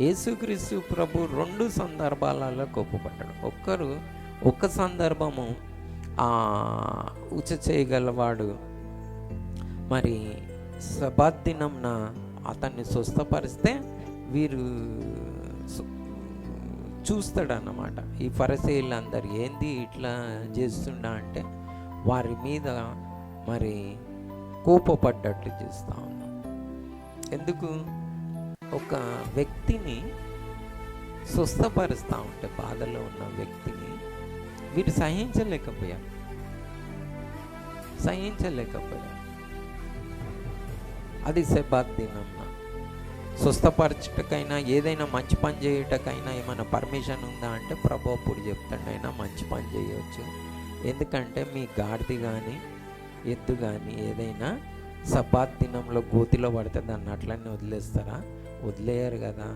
యేసుక్రీస్తు ప్రభు 2 సందర్భాలలో కోపపడ్డాడు. ఒక సందర్భము ఉచ చేయగలవాడు, మరి సబ్బాత్ దినంన అతన్ని స్వస్థపరిస్తే వీరు చూస్తాడన్నమాట. ఈ ఫరిసీయులందరూ ఏంది ఇట్లా చేస్తుండా అంటే వారి మీద మరి కోపపడ్డట్లు చేస్తూ ఉన్నాం. ఎందుకు? ఒక వ్యక్తిని స్వస్థపరుస్తూ ఉంటే, బాధలో ఉన్న వ్యక్తిని వీరు సహించలేకపోయారు. అది సబ్బాత్ దినంన స్వస్థపరచుటకైనా ఏదైనా మంచి పని చేయుటకైనా ఏమైనా పర్మిషన్ ఉందా అంటే ప్రభు అప్పుడు చెప్తాడైనా మంచి పని చేయవచ్చు. ఎందుకంటే మీ గాడిద కానీ ఎద్దు కానీ ఏదైనా సబ్బాత్ దినంలో గోతిలో పడితే దాన్ని అట్లనే వదిలేస్తారా? వదిలేయరు కదా.